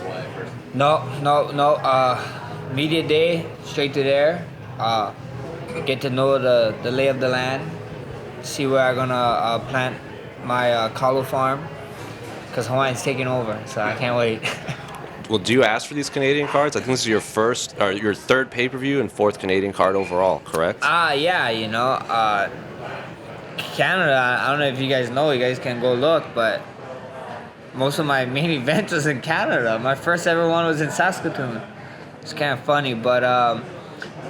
Hawaii first? No. Media day, straight to there. Get to know the lay of the land. See where I'm gonna plant my kalo farm. Cause Hawaii's taking over, so I can't wait. Well, do you ask for these Canadian cards? I think this is your first or your third pay-per-view and fourth Canadian card overall, correct? Yeah, Canada. I don't know if you guys know. You guys can go look, but most of my main events was in Canada. My first ever one was in Saskatoon. It's kind of funny, but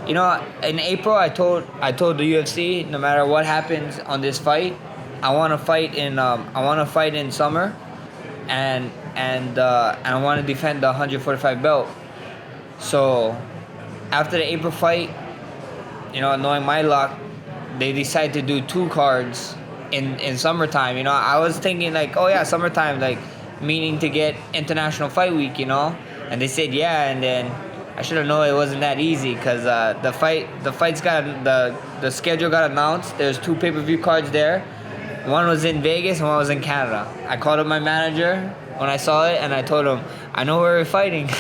in April I told the UFC no matter what happens on this fight, I want to fight in summer, and I want to defend the 145 belt. So after the April fight, knowing my luck, they decided to do 2 cards in summertime. I was thinking like, oh yeah, summertime, like meaning to get International Fight Week, and they said yeah, and then I should have known it wasn't that easy because the schedule got announced. There's 2 pay-per-view cards there. One was in Vegas and one was in Canada. I called up my manager when I saw it and I told him, I know where we're fighting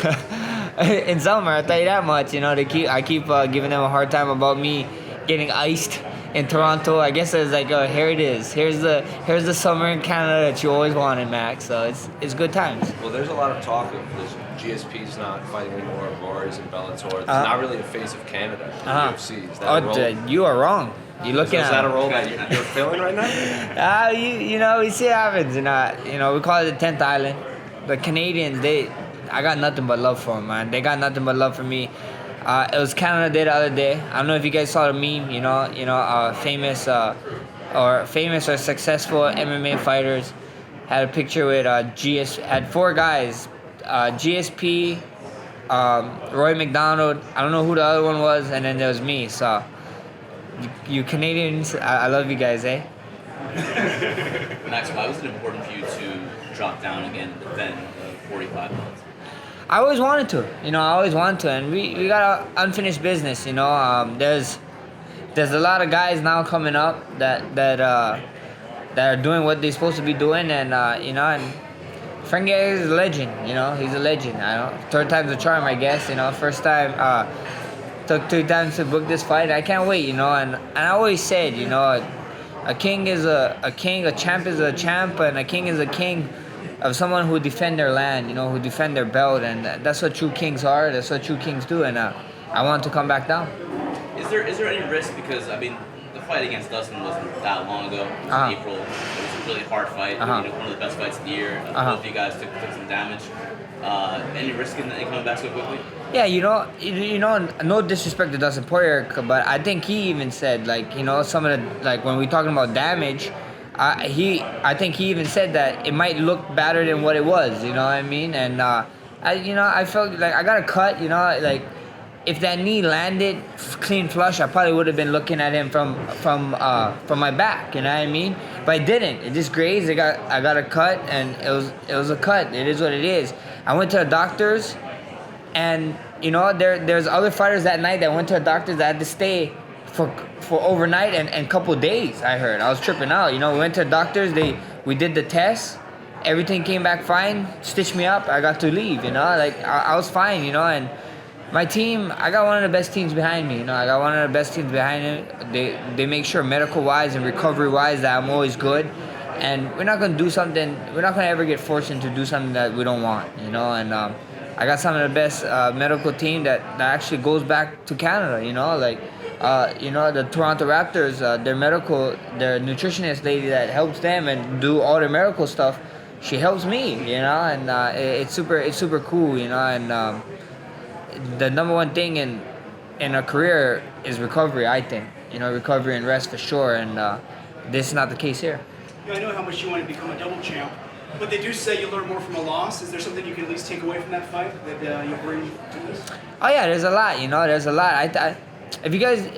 in summer. I tell you that much. I keep giving them a hard time about me getting iced in Toronto. I guess it's like, oh, here it is. Here's the summer in Canada that you always wanted, Max. So it's good times. Well, there's a lot of talk of this GSP's not fighting anymore, Rory's in Bellator. It's not really the face of Canada, UFC. Is that a role? You are wrong. You're looking is at that a role that you're filling right now? We see it happens. We call it the 10th island. The Canadians, I got nothing but love for them, man. They got nothing but love for me. It was Canada Day the other day. I don't know if you guys saw the meme. Famous or successful MMA fighters had a picture with had 4 guys, GSP, Roy McDonald. I don't know who the other one was, and then there was me. So, you Canadians, I love you guys, eh? Max, why was it important for you to drop down again and defend 45 minutes? I always wanted to, and we got unfinished business, There's a lot of guys now coming up that are doing what they're supposed to be doing, and and Frankie Edgar is a legend, he's a legend. I don't, 3rd time's a charm, I guess, First time, took 2 times to book this fight. I can't wait, and I always said, a king is a king, a champ is a champ, and a king is a king of someone who defend their land, who defend their belt, and that's what true kings are. That's what true kings do, and I want to come back down. Is there any risk, because the fight against Dustin wasn't that long ago. It was in April. It was a really hard fight. One of the best fights of the year. Both of you guys took some damage. Any risk in coming back so quickly? Yeah, no disrespect to Dustin Poirier, but I think he even said, some of the, when we're talking about damage, I think he even said that it might look better than what it was, you know what I mean? And I felt like I got a cut, if that knee landed clean flush, I probably would have been looking at him from my back, you know what I mean? But it didn't. It just grazed. I got a cut, and it was a cut. It is what it is. I went to the doctors, and there's other fighters that night that went to the doctors that had to stay for overnight and couple days. I heard. I was tripping out. We went to the doctors. We did the test. Everything came back fine. Stitched me up. I got to leave. I was fine. And my team, I got one of the best teams behind me. I got one of the best teams behind me. They make sure medical-wise and recovery-wise that I'm always good. And we're not going to do something, we're not going to ever get forced into do something that we don't want, And I got some of the best medical team that actually goes back to Canada, the Toronto Raptors, their nutritionist lady that helps them and do all their medical stuff, she helps me, and it's super cool, and the number one thing in a career is recovery, I think. Recovery and rest for sure, and this is not the case here. I know how much you want to become a double champ, but they do say you learn more from a loss. Is there something you can at least take away from that fight that you'll bring to this? Oh yeah, there's a lot. There's a lot. If you guys,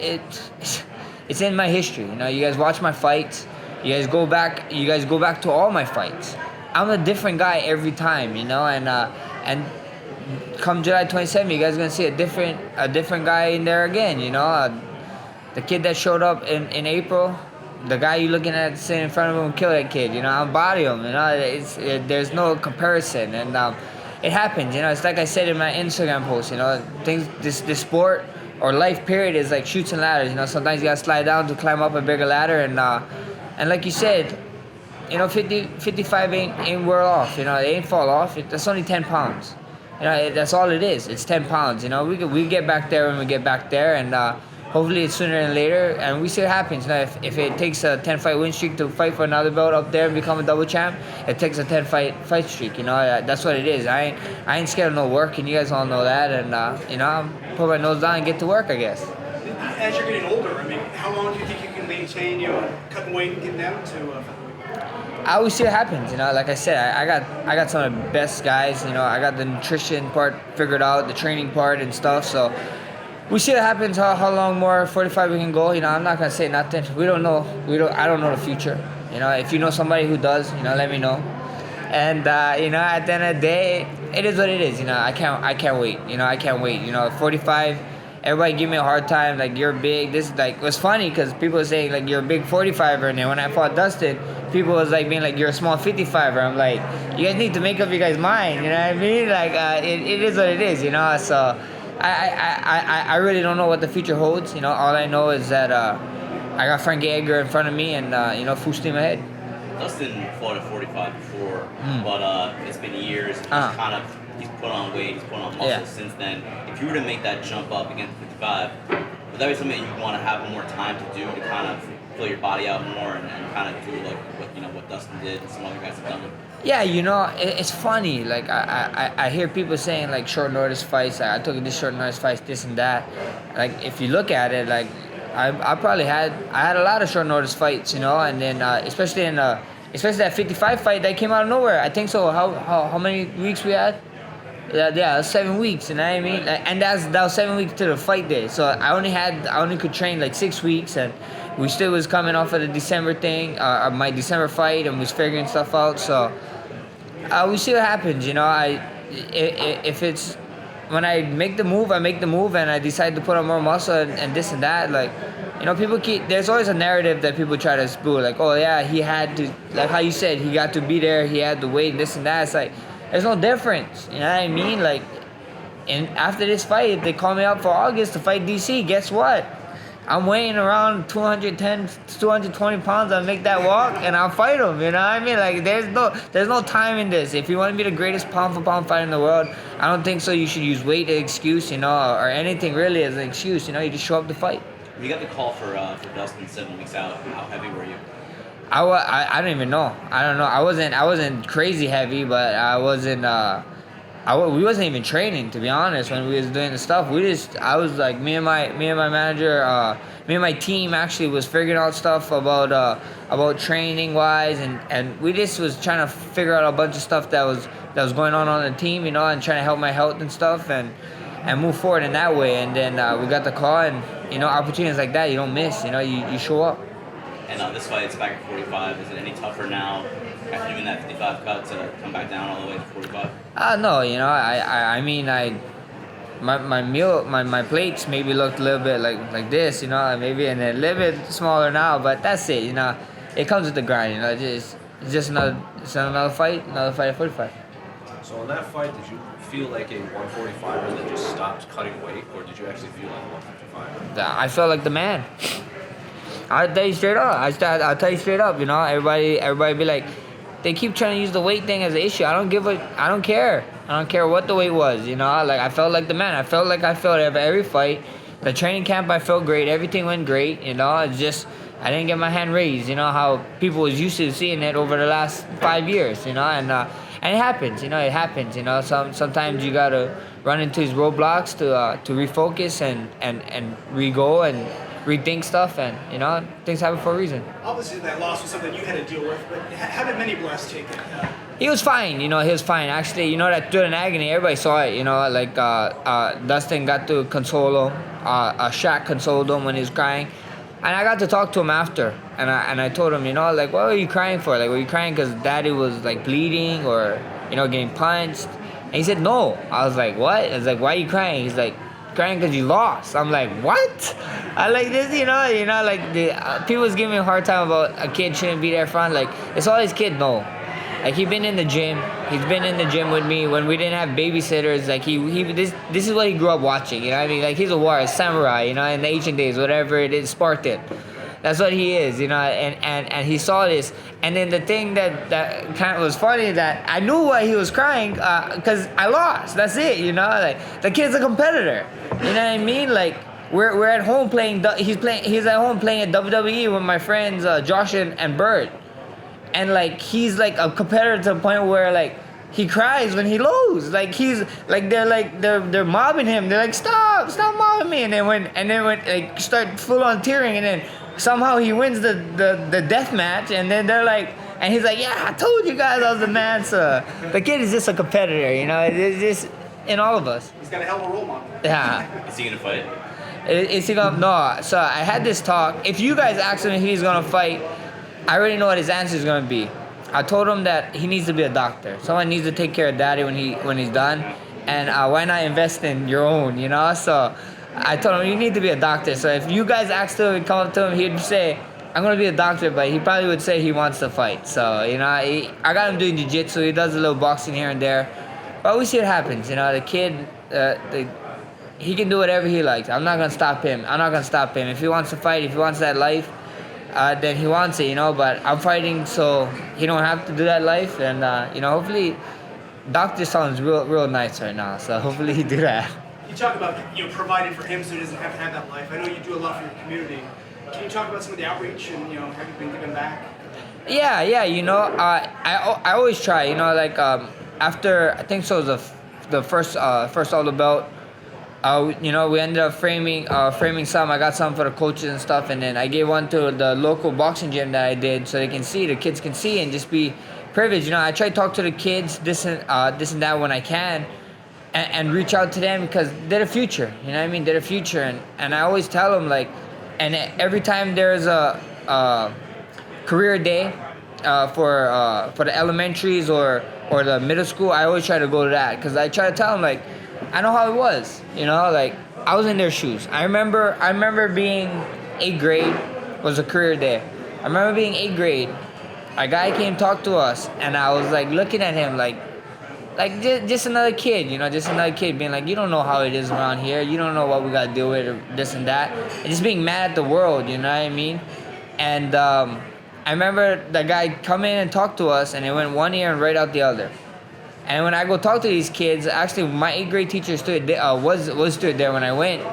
it's in my history. You guys watch my fights. You guys go back to all my fights. I'm a different guy every time. And come July 27th, you guys are gonna see a different guy in there again. The kid that showed up in April, the guy you looking at sitting in front of him, kill that kid. I'll body him. There's no comparison, and it happens. You know, it's like I said in my Instagram post. You know, things this sport or life period is like chutes and ladders. You know, sometimes you gotta slide down to climb up a bigger ladder, and like you said, you know, 55 ain't wear off. You know, it ain't fall off. That's only 10 pounds. You know, that's all it is. It's 10 pounds. You know, we get back there when we get back there, and hopefully it's sooner than later. And we see what happens. You know, if it takes a 10-fight win streak to fight for another belt up there and become a double champ, it takes a 10-fight streak. You know, that's what it is. I ain't scared of no work, and you guys all know that. And you know, I'm put my nose down and get to work, I guess. As you're getting older, I mean, how long do you think you can maintain, you know, cutting weight and getting down to featherweight? I always see what happens, you know. Like I said, I got some of the best guys. You know, I got the nutrition part figured out, the training part and stuff. So we see what happens. How long more 45 we can go. You know, I'm not gonna say nothing. We don't know. I don't know the future. You know, if you know somebody who does, you know, let me know. And you know, at the end of the day, it is what it is. You know, I can't wait. You know, I can't wait. You know, 45. Everybody give me a hard time, like, you're big. This is like, it was funny because people were saying, like, you're a big 45er. And then when I fought Dustin, people was like being like, you're a small 55er. I'm like, you guys need to make up your guys' mind. You know what I mean? Like, it is what it is, you know? So I really don't know what the future holds. You know, all I know is that I got Frankie Edgar in front of me and, you know, full steam ahead. Dustin fought at 45 before, but it's been years. He's put on weight, he's put on muscle since then. If you were to make that jump up against 55, would that be something that you want to have more time to do to kind of fill your body out more and kind of do like what Dustin did and some other guys have done? Yeah, you know, it's funny. Like I hear people saying like short notice fights. I took this short notice fights, this and that. Like if you look at it, like I had a lot of short notice fights, you know, and then especially that 55 fight that came out of nowhere. I think so. How many weeks we had? Yeah, 7 weeks, you know what I mean? And that was 7 weeks to the fight day. So I only could train like 6 weeks, and we still was coming off of the December thing, my December fight, and was figuring stuff out. So we see what happens, you know. If it's when I make the move, and I decide to put on more muscle and this and that, like, you know, there's always a narrative that people try to spool, like, oh yeah, he had to, like how you said, he got to be there, he had to wait, and this and that. It's like, there's no difference, you know what I mean? Like, and after this fight, if they call me up for August to fight DC, guess what? I'm weighing around 210, 220 pounds. I'll make that walk and I'll fight him, you know what I mean? Like, there's no time in this. If you want to be the greatest pound for pound fighter in the world, I don't think so. You should use weight as an excuse, you know, or anything really as an excuse, you know? You just show up to fight. You got the call for Dustin 7 weeks out. How heavy were you? I don't even know. I don't know. I wasn't crazy heavy, but I wasn't. We wasn't even training, to be honest. When we was doing the stuff, I was like, me and my manager, me and my team actually was figuring out stuff about training wise, and we just was trying to figure out a bunch of stuff that was going on the team, you know, and trying to help my health and stuff, and move forward in that way. And then we got the call, and you know, opportunities like that you don't miss. You know, you show up. And this fight is back at 45. Is it any tougher now after doing that 55 cut to come back down all the way to 45? No, you know, I mean, my plates maybe looked a little bit like this, you know, maybe and a little bit smaller now, but that's it, you know. It comes with the grind, you know. It's just another fight at 45. So in that fight, did you feel like a 145er that just stopped cutting weight, or did you actually feel like a 155er? I felt like the man. I'll tell you straight up. I'll tell you straight up. You know, everybody be like, they keep trying to use the weight thing as an issue. I don't care. I don't care what the weight was. You know, like I felt like the man. I felt like I felt every fight. The training camp, I felt great. Everything went great. You know, it's just I didn't get my hand raised. You know how people was used to seeing it over the last 5 years. You know, and it happens. You know, it happens. You know, sometimes you gotta run into these roadblocks to refocus and re-go and rethink stuff, and you know, things happen for a reason. Obviously, that loss was something you had to deal with, but how did Mini Blast take it? He was fine, you know. He was fine. Actually, you know, that through an agony, everybody saw it. You know, like Dustin got to console him. Shaq consoled him when he was crying, and I got to talk to him after. And I told him, you know, like, what were you crying for? Like, were you crying because Daddy was like bleeding or, you know, getting punched? And he said no. I was like, what? I was like, why are you crying? He's like, crying because you lost. I'm like, what? I like this, you know, like the people was giving me a hard time about a kid shouldn't be there front. Like, it's all his kid, no. Like he's been in the gym. He's been in the gym with me when we didn't have babysitters. Like this is what he grew up watching. You know what I mean? Like he's a warrior, samurai. You know, in the ancient days, whatever it is, Spartan. That's what he is. You know, and he saw this. And then the thing that kind of was funny that I knew why he was crying because I lost. That's it. You know, like the kid's a competitor. You know what I mean? Like. We're at home playing. He's at home playing at WWE with my friends Josh and Bird, and like he's like a competitor to the point where like he cries when he loses. Like he's like they're mobbing him. They're like stop mobbing me. And then when like start full on tearing, and then somehow he wins the death match. And then they're like, and he's like, yeah, I told you guys I was the man. So the kid is just a competitor. You know, it's just in all of us. He's got a hell of a role model. Yeah. Is he gonna fight? Is he gonna? No. So I had this talk. If you guys ask him if he's gonna fight, I already know what his answer is gonna be. I told him that he needs to be a doctor. Someone needs to take care of daddy when he's done, and why not invest in your own? You know. So I told him you need to be a doctor. So if you guys asked him and come up to him, he'd say I'm gonna be a doctor, but he probably would say he wants to fight. So you know, I got him doing jiu-jitsu. He does a little boxing here and there, but we see what happens. You know, the kid, he can do whatever he likes. I'm not gonna stop him. If he wants to fight, if he wants that life, then he wants it, you know. But I'm fighting so he don't have to do that life, and you know, hopefully, doctor sounds real nice right now. So hopefully he do that. You talk about providing for him so he doesn't have to have that life. I know you do a lot for your community. Can you talk about some of the outreach and have you been giving back? Yeah. You know, I always try. You know, like after I think so the first all the belt. You know, we ended up framing some. I got some for the coaches and stuff, and then I gave one to the local boxing gym that I did, so they can see, the kids can see, and just be privileged. You know, I try to talk to the kids this and that when I can, and reach out to them because they're the future. You know what I mean? They're the future, and I always tell them like, and every time there's a career day for the elementaries or the middle school, I always try to go to that because I try to tell them like. I know how it was, you know, like I was in their shoes. I remember being 8th grade was a career day. I remember being 8th grade. A guy came talk to us, and I was like looking at him like just another kid, you know, just another kid being like, you don't know how it is around here. You don't know what we gotta deal with, or this and that, and just being mad at the world, you know what I mean? And I remember the guy come in and talk to us, and it went one ear and right out the other. And when I go talk to these kids, actually my 8th grade teacher stood stood there when I went,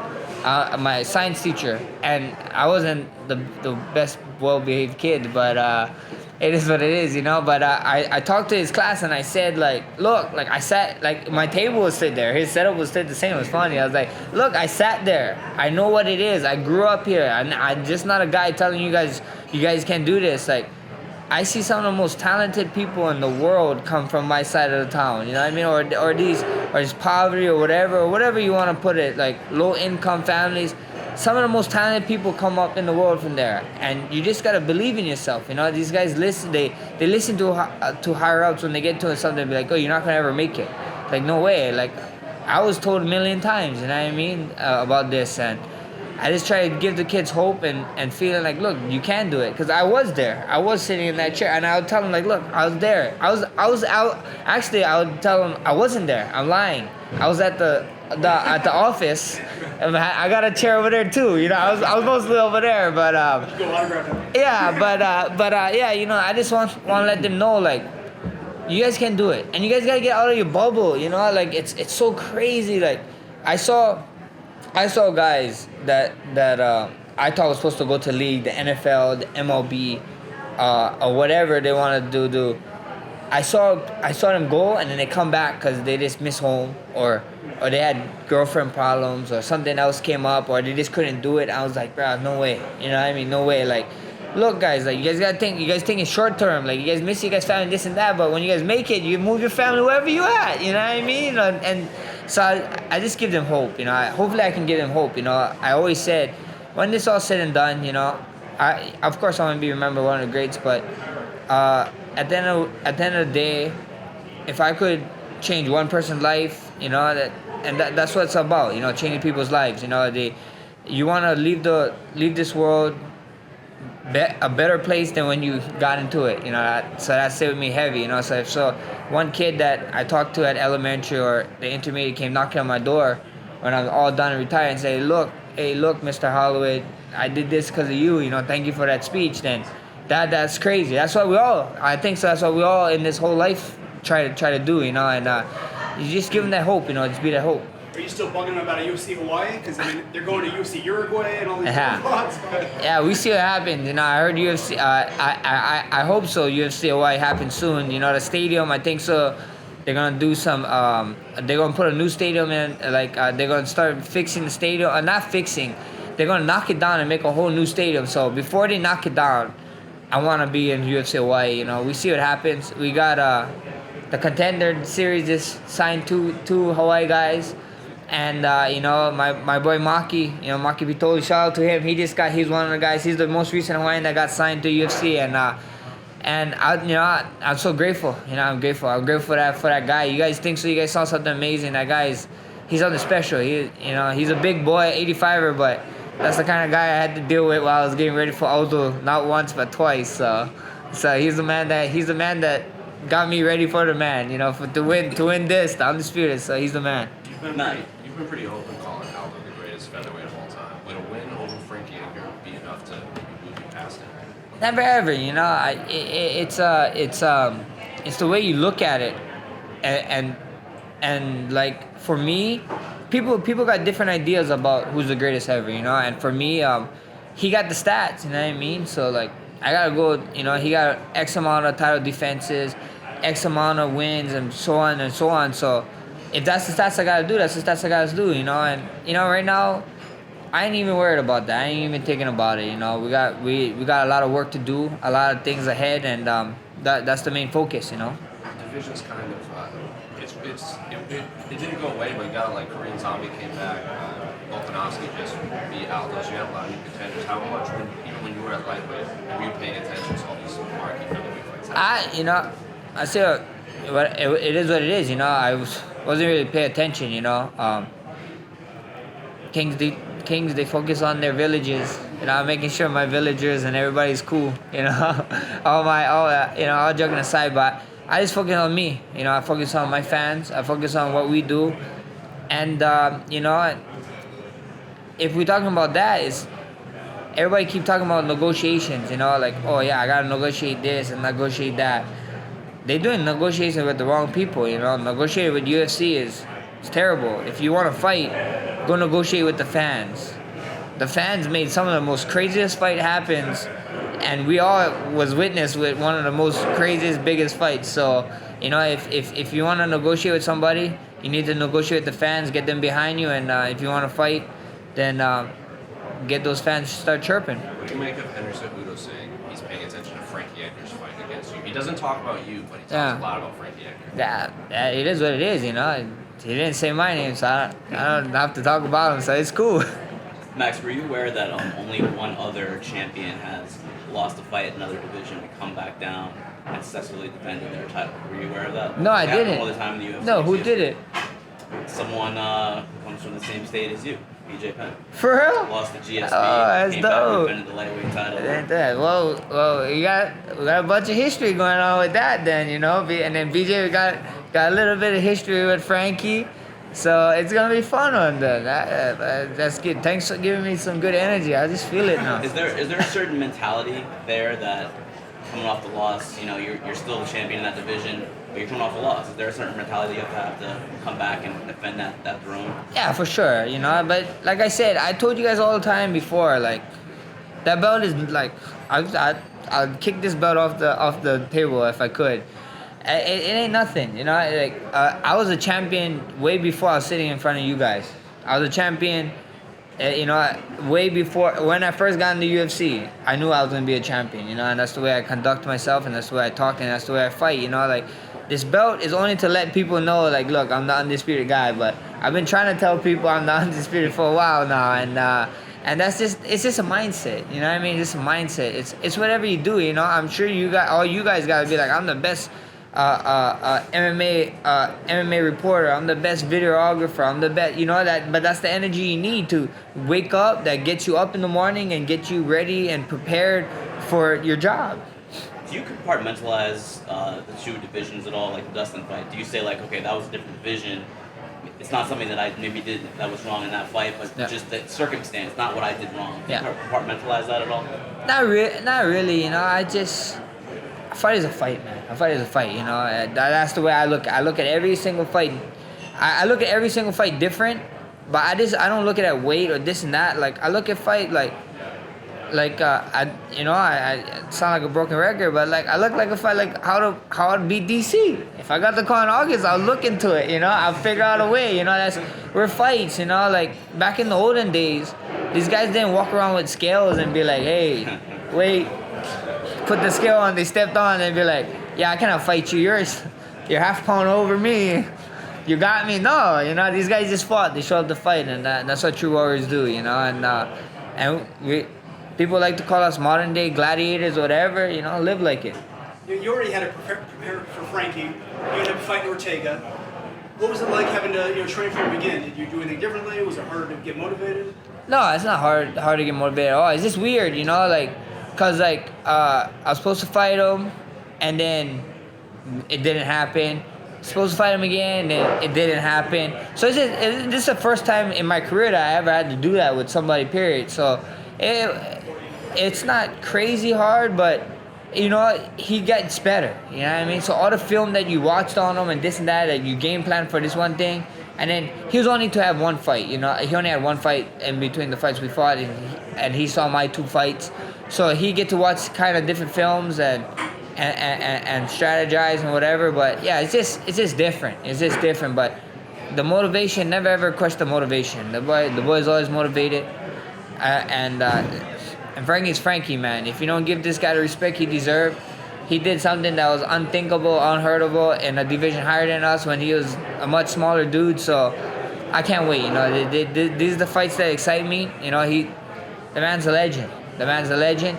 my science teacher, and I wasn't the best well-behaved kid, but it is what it is, you know. But I talked to his class and I said like, look, like I sat, like my table was stood there, his setup was stood the same. It was funny. I was like, look, I sat there. I know what it is. I grew up here. I'm just not a guy telling you guys can't do this. Like. I see some of the most talented people in the world come from my side of the town, you know what I mean? Or this poverty or whatever you want to put it, like low income families. Some of the most talented people come up in the world from there, and you just gotta believe in yourself. You know, these guys listen. They listen to higher ups when they get to something. Be like, oh, you're not gonna ever make it. Like no way. Like I was told a million times, you know what I mean, about this, and I just try to give the kids hope and feeling like, look, you can do it. Because I was there. I was sitting in that chair. And I would tell them, like, look, I was there. I was out. Actually, I would tell them I wasn't there. I'm lying. I was at the office. And I got a chair over there, too. You know, I was mostly over there. But, yeah, you know, I just want to let them know, like, you guys can do it. And you guys got to get out of your bubble, you know? Like, it's so crazy. Like, I saw guys that I thought was supposed to go to league, the NFL, the MLB, or whatever they want to do. I saw them go and then they come back because they just miss home or they had girlfriend problems or something else came up or they just couldn't do it. I was like, bro, no way. You know what I mean? No way. Like, look, guys, like you guys gotta think. You guys think it's short term. Like you guys miss your guys' family, this and that. But when you guys make it, you move your family wherever you at. You know what I mean? And so I just give them hope. You know, hopefully I can give them hope. You know, I always said, when this all said and done, you know, of course I want to be remembered one of the greats. But at the end of the day, if I could change one person's life, you know, that's what it's about. You know, changing people's lives. You know, you want to leave this world a better place than when you got into it. So that stayed with me heavy. So one kid that I talked to at elementary or the intermediate came knocking on my door when I was all done and retired and say, look, Mr. Holloway, I did this because of you. Thank you for that speech. Then that's crazy. That's what I think so. That's what we all in this whole life try to do. And you just give them that hope. Just be that hope. Are you still bugging them about a UFC Hawaii? Because they're going to UFC Uruguay and all these spots. Yeah, we see what happens. I heard UFC. I hope so. UFC Hawaii happens soon. The stadium. I think so. They're gonna do some. They're gonna put a new stadium in. They're gonna start fixing the stadium. Not fixing. They're gonna knock it down and make a whole new stadium. So before they knock it down, I want to be in UFC Hawaii. We see what happens. We got the Contender Series just signed two Hawaii guys. And my boy Maki, Maki Vitoli, shout out to him. He's one of the guys. He's the most recent Hawaiian that got signed to UFC, and I'm so grateful. I'm grateful. I'm grateful for that guy. You guys think so? You guys saw something amazing. That guy he's something special. He's a big boy, 85er, but that's the kind of guy I had to deal with while I was getting ready for Aldo, not once but twice. So he's the man that got me ready for the man. To win this, the undisputed. So he's the man. You've been pretty open calling Aldo the greatest featherweight of all time. Would a win over Frankie Edgar be enough to move you past him? Never ever. It's the way you look at it, and like for me, people got different ideas about who's the greatest ever. And for me, he got the stats. You know what I mean? So like I gotta go. He got X amount of title defenses, X amount of wins, and so on and so on. So if that's the stats I gotta do, that's the stats I gotta do, And right now, I ain't even worried about that. I ain't even thinking about it. We got a lot of work to do, a lot of things ahead, and that's the main focus. Division's kind of it didn't go away, but you got like Korean Zombie came back, Volkanovski just beat Aldo. So you had a lot of new contenders. How much, even when you were at lightweight, were you paying attention to all these marquee featherweight fights? I say it is what it is. I wasn't really paying attention. Kings they focus on their villages. Making sure my villagers and everybody's cool. All joking aside, but I just focus on me. I focus on my fans. I focus on what we do, and if we're talking about that, is everybody keep talking about negotiations. Like, oh yeah, I gotta negotiate this and negotiate that. They're doing negotiations with the wrong people. Negotiating with UFC is terrible. If you want to fight, go negotiate with the fans. The fans made some of the most craziest fight happens, and we all was witness with one of the most craziest, biggest fights. So, if you want to negotiate with somebody, you need to negotiate with the fans, get them behind you, and if you want to fight, then get those fans to start chirping. What do you make of Henry Cejudo saying he's paying attention to Frankie Edgar's fight against you? He doesn't talk about you, but he talks a lot about Frankie Edgar. Yeah, it is what it is. He didn't say my name, so I don't have to talk about him. So it's cool. Max, were you aware that only one other champion has lost a fight in another division and come back down and successfully defended their title? Were you aware of that? No, I didn't. All the time in the UFC. No, who did it? Someone who comes from the same state as you, BJ Penn. For real? Lost the GSP. Oh, that's came dope. Back and defended the lightweight title. Well, we got a bunch of history going on with that then, And then BJ got a little bit of history with Frankie. So it's gonna be fun on that. That's good. Thanks for giving me some good energy. I just feel it now. Is there a certain mentality there that coming off the loss, you're still the champion in that division, but you're coming off a loss? Is there a certain mentality you have to come back and defend that throne? Yeah, for sure. But like I said, I told you guys all the time before, like that belt is like I'd kick this belt off the table if I could. It ain't nothing, I was a champion way before I was sitting in front of you guys. I was a champion, way before when I first got in the UFC. I knew I was gonna be a champion, and that's the way I conduct myself, and that's the way I talk, and that's the way I fight. This belt is only to let people know, like, look, I'm the undisputed guy. But I've been trying to tell people I'm the undisputed for a while now, and it's just a mindset. You know what I mean? Just a mindset. It's whatever you do. I'm sure all you guys gotta be like, I'm the best MMA reporter. I'm the best videographer. I'm the best. You know that. But that's the energy you need to wake up. That gets you up in the morning and get you ready and prepared for your job. Do you compartmentalize the two divisions at all, like the Dustin fight? Do you say like, okay, that was a different division. It's not something that I maybe did that was wrong in that fight, but just the circumstance, not what I did wrong. Do you compartmentalize that at all? Not really. You know, a fight is a fight, man. A fight is a fight. You know, that's the way I look. I look at every single fight. I look at every single fight different, but I don't look at it weight or this and that. Like I look at fight like I sound like a broken record, but like I look like a fight like how to beat DC. If I got the call in August, I'll look into it. You know, I'll figure out a way. You know, we're fights. You know, like back in the olden days, these guys didn't walk around with scales and be like, hey, wait, put the scale on. They stepped on and be like, yeah, I cannot fight you. You're half pound over me. You got me. No, you know, these guys just fought. They showed up to fight, and that's what true warriors do. You know, and people like to call us modern day gladiators, whatever, you know, live like it. You already had to prepare for Frankie. You ended up fighting Ortega. What was it like having to train from the beginning? Did you do anything differently? Was it hard to get motivated? No, it's not hard to get motivated at all. It's just weird, you know, like, cause like I was supposed to fight him, and then it didn't happen. Supposed to fight him again, and then it didn't happen. So this is the first time in my career that I ever had to do that with somebody. Period. So it's not crazy hard, but you know, he gets better. You know what I mean? So all the film that you watched on him and this and that you game plan for this one thing, and then he was only to have one fight. You know, he only had one fight in between the fights we fought, and he saw my two fights. So he get to watch kind of different films and strategize and whatever. But yeah, it's just different. It's just different. But the motivation, never ever question the motivation. The boy's always motivated, and Frankie's Frankie, man. If you don't give this guy the respect he deserved, he did something that was unthinkable, unheard of in a division higher than us when he was a much smaller dude. So I can't wait. You know, these are the fights that excite me. You know, the man's a legend. The man's a legend.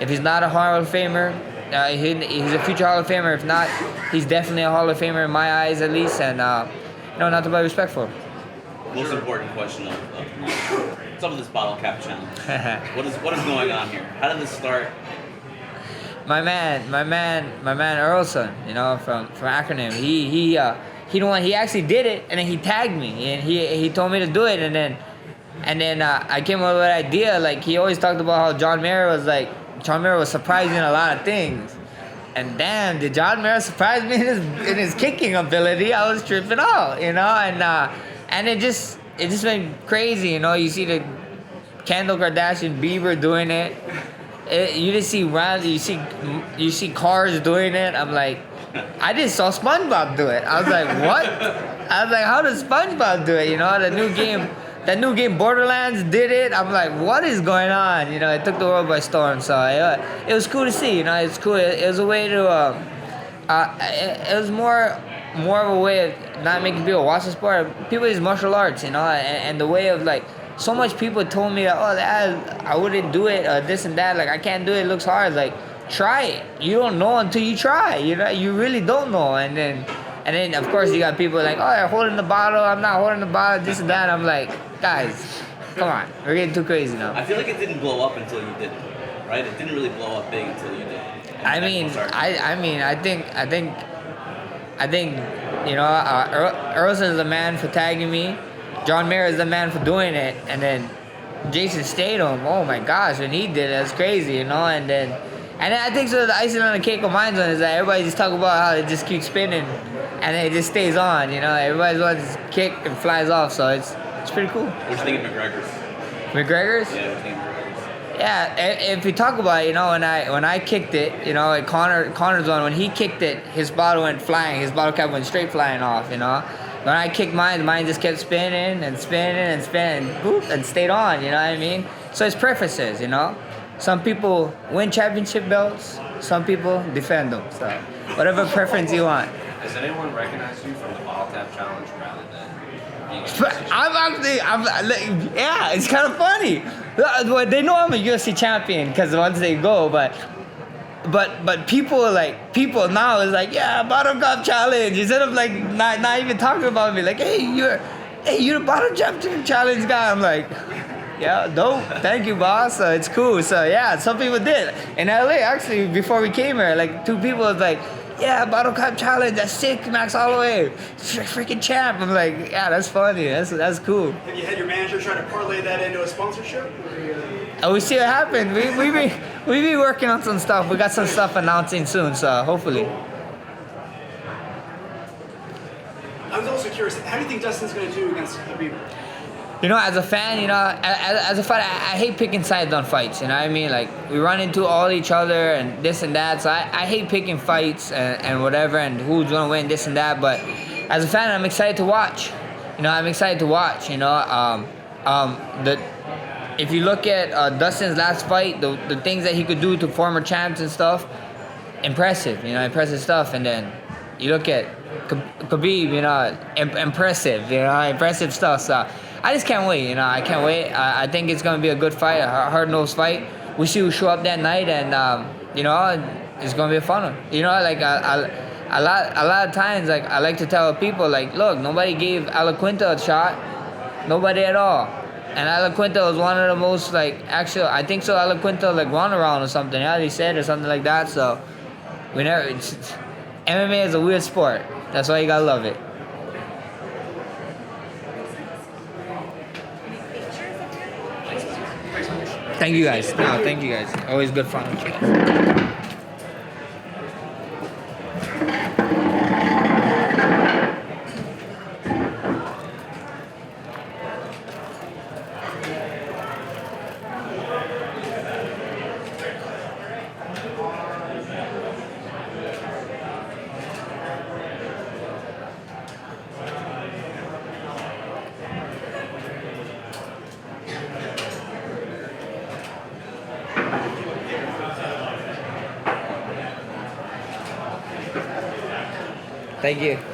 If he's not a Hall of Famer, he's a future Hall of Famer. If not, he's definitely a Hall of Famer in my eyes, at least. And not to be respectful. Most important question of some of this bottle cap challenge. What is going on here? How did this start? My man Earlson, you know, from Acronym. He the one. He actually did it, and then he tagged me, and he told me to do it, and then I came up with an idea. Like he always talked about how John Mayer was surprising a lot of things. And damn, did John Mayer surprise me in his kicking ability? I was tripping out, you know, and it just went crazy, you know. You see the Kendall Kardashian Bieber doing it. You just see you see cars doing it. I'm like, I just saw SpongeBob do it. I was like, what? I was like, how does SpongeBob do it? You know, that new game Borderlands did it. I'm like, what is going on? You know, it took the world by storm. So it was cool to see. You know, it's cool. It was a way to. It was more of a way of not making people watch the sport. People use martial arts, you know, and the way of like. So much people told me that, I wouldn't do it, this and that. Like, I can't do it. It looks hard. Like, try it. You don't know until you try. You know, you really don't know. And then of course you got people like, you're holding the bottle. I'm not holding the bottle. This and that. I'm like, guys, come on. We're getting too crazy now. I feel like it didn't blow up until you did it, right? It didn't really blow up big until you did it. I think, you know, Earlson is the man for tagging me. John Mayer is the man for doing it, and then Jason Statham, oh my gosh, when he did it, that's crazy, you know, and then I think so the icing on the cake of mine is that everybody just talk about how it just keeps spinning, and it just stays on, you know, everybody's wants to kick and flies off, so it's pretty cool. What do you think of McGregor's? McGregor's? Yeah, what do you think of McGregor's? Yeah, if you talk about it, you know, when I kicked it, you know, Connor's one, when he kicked it, his bottle went flying, his bottle cap went straight flying off, you know. When I kicked mine just kept spinning and spinning and spinning, boop, and stayed on, you know what I mean? So it's preferences, you know? Some people win championship belts, some people defend them, so whatever preference you want. Has anyone recognized you from the bottle tap challenge rather than being yeah, it's kind of funny. They know I'm a UFC champion because once they go, but but people now is like, yeah, bottom cup challenge, instead of like not even talking about me, like, hey, you're the bottom cup challenge guy. I'm like, yeah, dope, thank you, boss. It's cool. So yeah, some people did in LA actually before we came here. Like 2 people was like, yeah, bottom cup challenge, that's sick, Max Holloway, freaking champ. I'm like, yeah, that's funny, that's cool. Have you had your manager try to parlay that into a sponsorship? And we see what happened. We be working on some stuff. We got some stuff announcing soon, so hopefully. I was also curious, how do you think Dustin's going to do against Khabib? You know, as a fan, you know, as a fighter, I hate picking sides on fights. You know what I mean? Like, we run into all each other and this and that. So I hate picking fights and whatever and who's gonna win this and that. But as a fan, I'm excited to watch. You know, I'm excited to watch. You know, if you look at Dustin's last fight, the things that he could do to former champs and stuff, impressive. You know, impressive stuff. And then you look at Khabib, you know, impressive. You know, impressive stuff. So I just can't wait, you know. I can't wait. I think it's gonna be a good fight, a hard-nosed fight. We see who show up that night, and you know, it's gonna be a fun one. You know, like a lot of times, like I like to tell people, like, look, nobody gave Alaquinta a shot, nobody at all. And Alaquinta was one of the most, like, actually, I think so. Alaquinta like run around or something. Yeah, they said or something like that. So we never. MMA is a weird sport. That's why you gotta love it. Thank you guys. No, thank you guys. Always good fun with you guys. Thank you.